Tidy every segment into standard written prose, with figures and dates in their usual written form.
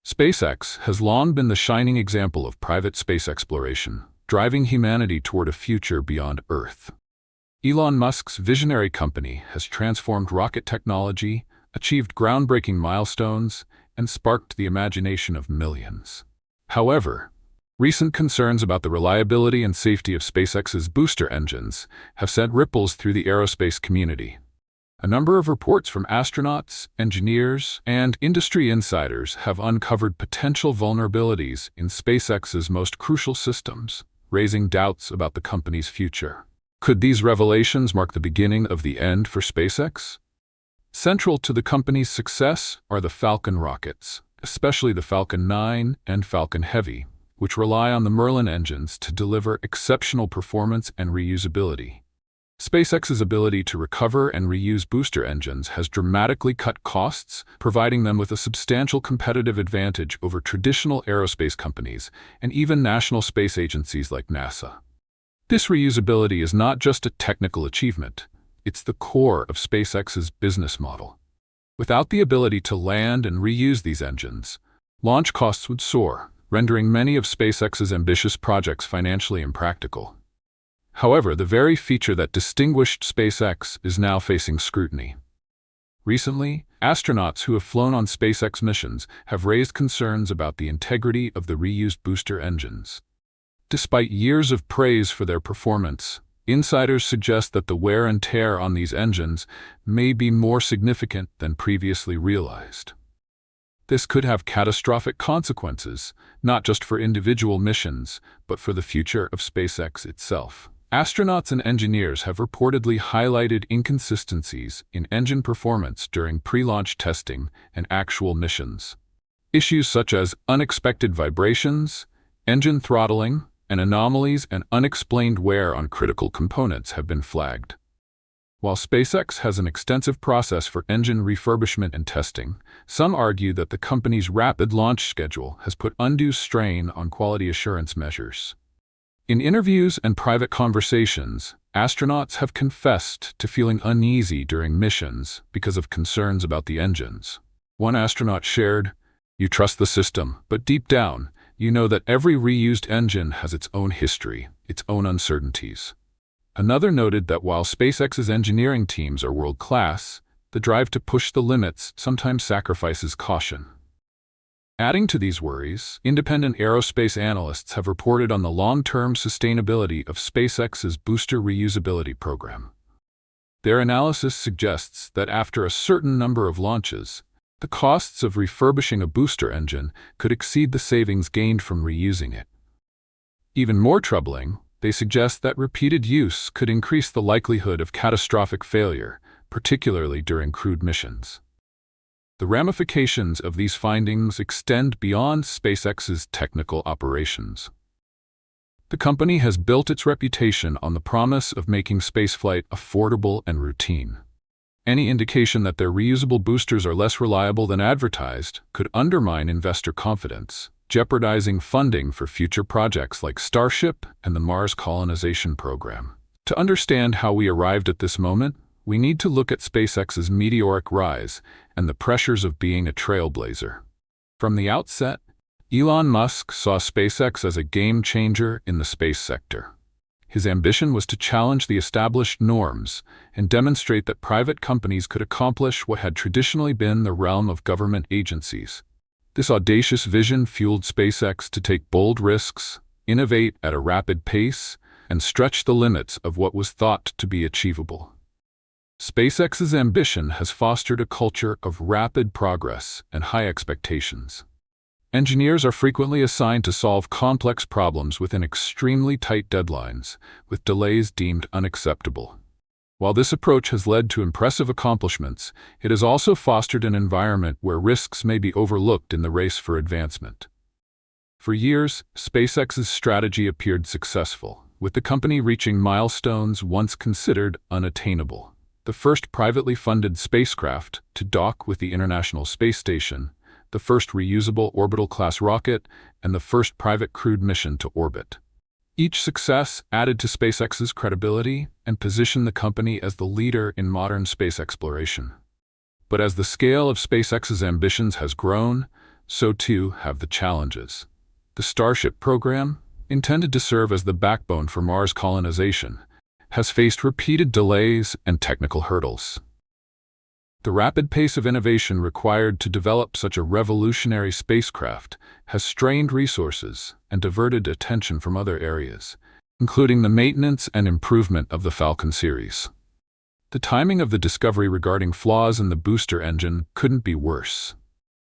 SpaceX has long been the shining example of private space exploration, driving humanity toward a future beyond Earth. Elon Musk's visionary company has transformed rocket technology, achieved groundbreaking milestones, and sparked the imagination of millions. However, recent concerns about the reliability and safety of SpaceX's booster engines have sent ripples through the aerospace community. A number of reports from astronauts, engineers, and industry insiders have uncovered potential vulnerabilities in SpaceX's most crucial systems, raising doubts about the company's future. Could these revelations mark the beginning of the end for SpaceX? Central to the company's success are the Falcon Rockets, especially the Falcon 9 and Falcon Heavy, which rely on the Merlin engines to deliver exceptional performance and reusability. SpaceX's ability to recover and reuse booster engines has dramatically cut costs, providing them with a substantial competitive advantage over traditional aerospace companies and even national space agencies like NASA. This reusability is not just a technical achievement, it's the core of SpaceX's business model. Without the ability to land and reuse these engines, launch costs would soar, rendering many of SpaceX's ambitious projects financially impractical. However, the very feature that distinguished SpaceX is now facing scrutiny. Recently, astronauts who have flown on SpaceX missions have raised concerns about the integrity of the reused booster engines. Despite years of praise for their performance, insiders suggest that the wear and tear on these engines may be more significant than previously realized. This could have catastrophic consequences, not just for individual missions, but for the future of SpaceX itself. Astronauts and engineers have reportedly highlighted inconsistencies in engine performance during pre-launch testing and actual missions. Issues such as unexpected vibrations, engine throttling, and anomalies and unexplained wear on critical components have been flagged. While SpaceX has an extensive process for engine refurbishment and testing, some argue that the company's rapid launch schedule has put undue strain on quality assurance measures. In interviews and private conversations, astronauts have confessed to feeling uneasy during missions because of concerns about the engines. One astronaut shared, "You trust the system, but deep down, you know that every reused engine has its own history, its own uncertainties." Another noted that while SpaceX's engineering teams are world-class, the drive to push the limits sometimes sacrifices caution. Adding to these worries, independent aerospace analysts have reported on the long-term sustainability of SpaceX's booster reusability program. Their analysis suggests that after a certain number of launches, the costs of refurbishing a booster engine could exceed the savings gained from reusing it. Even more troubling, they suggest that repeated use could increase the likelihood of catastrophic failure, particularly during crewed missions. The ramifications of these findings extend beyond SpaceX's technical operations. The company has built its reputation on the promise of making spaceflight affordable and routine. Any indication that their reusable boosters are less reliable than advertised could undermine investor confidence, jeopardizing funding for future projects like Starship and the Mars colonization program. To understand how we arrived at this moment, we need to look at SpaceX's meteoric rise and the pressures of being a trailblazer. From the outset, Elon Musk saw SpaceX as a game-changer in the space sector. His ambition was to challenge the established norms and demonstrate that private companies could accomplish what had traditionally been the realm of government agencies. This audacious vision fueled SpaceX to take bold risks, innovate at a rapid pace, and stretch the limits of what was thought to be achievable. SpaceX's ambition has fostered a culture of rapid progress and high expectations. Engineers are frequently assigned to solve complex problems within extremely tight deadlines, with delays deemed unacceptable. While this approach has led to impressive accomplishments, it has also fostered an environment where risks may be overlooked in the race for advancement. For years, SpaceX's strategy appeared successful, with the company reaching milestones once considered unattainable. The first privately funded spacecraft to dock with the International Space Station, the first reusable orbital-class rocket, and the first private crewed mission to orbit. Each success added to SpaceX's credibility and positioned the company as the leader in modern space exploration. But as the scale of SpaceX's ambitions has grown, so too have the challenges. The Starship program, intended to serve as the backbone for Mars colonization, has faced repeated delays and technical hurdles. The rapid pace of innovation required to develop such a revolutionary spacecraft has strained resources and diverted attention from other areas, including the maintenance and improvement of the Falcon series. The timing of the discovery regarding flaws in the booster engine couldn't be worse.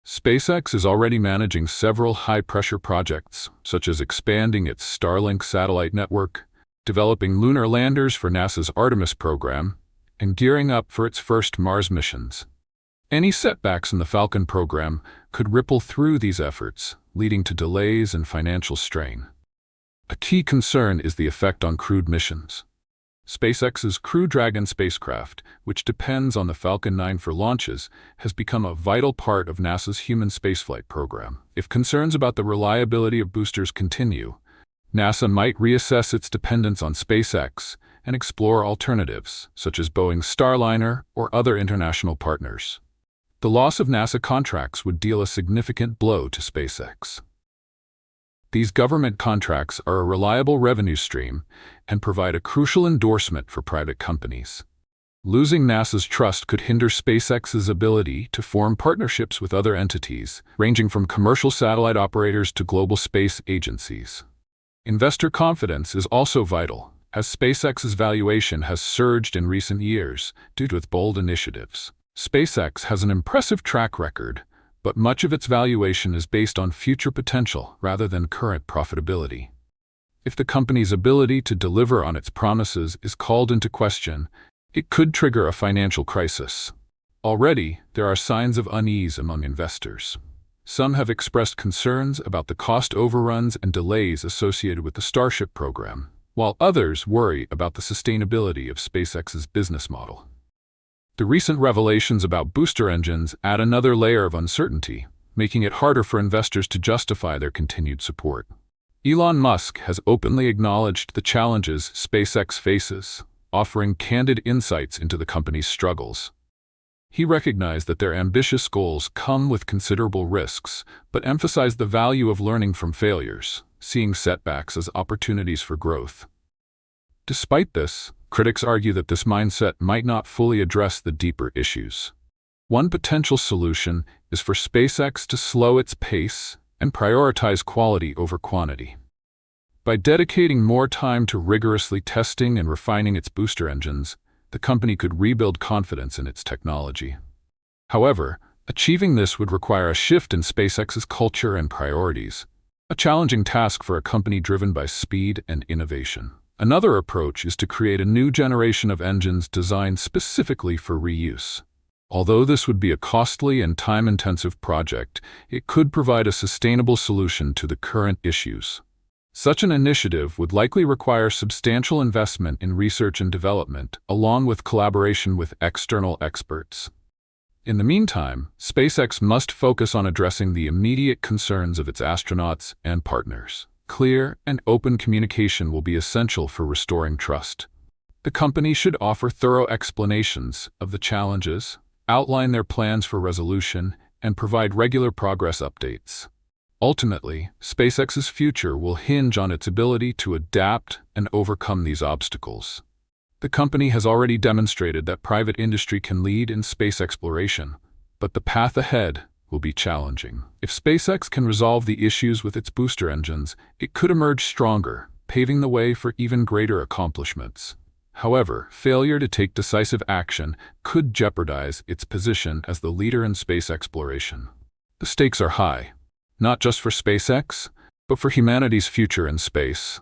SpaceX is already managing several high-pressure projects, such as expanding its Starlink satellite network, developing lunar landers for NASA's Artemis program, and gearing up for its first Mars missions. Any setbacks in the Falcon program could ripple through these efforts, leading to delays and financial strain. A key concern is the effect on crewed missions. SpaceX's Crew Dragon spacecraft, which depends on the Falcon 9 for launches, has become a vital part of NASA's human spaceflight program. If concerns about the reliability of boosters continue, NASA might reassess its dependence on SpaceX and explore alternatives, such as Boeing's Starliner or other international partners. The loss of NASA contracts would deal a significant blow to SpaceX. These government contracts are a reliable revenue stream and provide a crucial endorsement for private companies. Losing NASA's trust could hinder SpaceX's ability to form partnerships with other entities, ranging from commercial satellite operators to global space agencies. Investor confidence is also vital, as SpaceX's valuation has surged in recent years due to its bold initiatives. SpaceX has an impressive track record, but much of its valuation is based on future potential rather than current profitability. If the company's ability to deliver on its promises is called into question, it could trigger a financial crisis. Already, there are signs of unease among investors. Some have expressed concerns about the cost overruns and delays associated with the Starship program, while others worry about the sustainability of SpaceX's business model. The recent revelations about booster engines add another layer of uncertainty, making it harder for investors to justify their continued support. Elon Musk has openly acknowledged the challenges SpaceX faces, offering candid insights into the company's struggles. He recognized that their ambitious goals come with considerable risks, but emphasized the value of learning from failures, seeing setbacks as opportunities for growth. Despite this, critics argue that this mindset might not fully address the deeper issues. One potential solution is for SpaceX to slow its pace and prioritize quality over quantity. By dedicating more time to rigorously testing and refining its booster engines, the company could rebuild confidence in its technology. However, achieving this would require a shift in SpaceX's culture and priorities, a challenging task for a company driven by speed and innovation. Another approach is to create a new generation of engines designed specifically for reuse. Although this would be a costly and time-intensive project, it could provide a sustainable solution to the current issues. Such an initiative would likely require substantial investment in research and development, along with collaboration with external experts. In the meantime, SpaceX must focus on addressing the immediate concerns of its astronauts and partners. Clear and open communication will be essential for restoring trust. The company should offer thorough explanations of the challenges, outline their plans for resolution, and provide regular progress updates. Ultimately, SpaceX's future will hinge on its ability to adapt and overcome these obstacles. The company has already demonstrated that private industry can lead in space exploration, but the path ahead will be challenging. If SpaceX can resolve the issues with its booster engines, it could emerge stronger, paving the way for even greater accomplishments. However, failure to take decisive action could jeopardize its position as the leader in space exploration. The stakes are high, not just for SpaceX, but for humanity's future in space.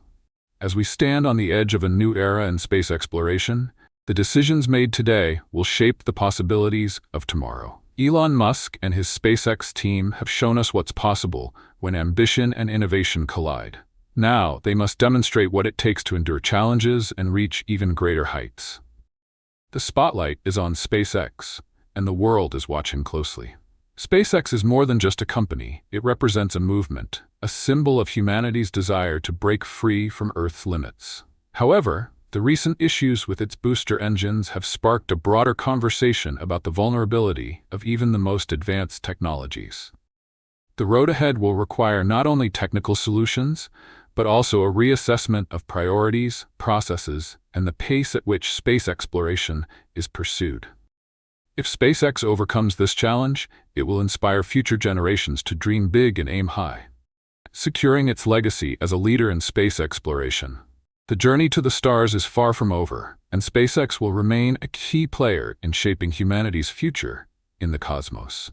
As we stand on the edge of a new era in space exploration, the decisions made today will shape the possibilities of tomorrow. Elon Musk and his SpaceX team have shown us what's possible when ambition and innovation collide. Now, they must demonstrate what it takes to endure challenges and reach even greater heights. The spotlight is on SpaceX, and the world is watching closely. SpaceX is more than just a company. It represents a movement, a symbol of humanity's desire to break free from Earth's limits. However, the recent issues with its booster engines have sparked a broader conversation about the vulnerability of even the most advanced technologies. The road ahead will require not only technical solutions, but also a reassessment of priorities, processes, and the pace at which space exploration is pursued. If SpaceX overcomes this challenge, it will inspire future generations to dream big and aim high, securing its legacy as a leader in space exploration. The journey to the stars is far from over, and SpaceX will remain a key player in shaping humanity's future in the cosmos.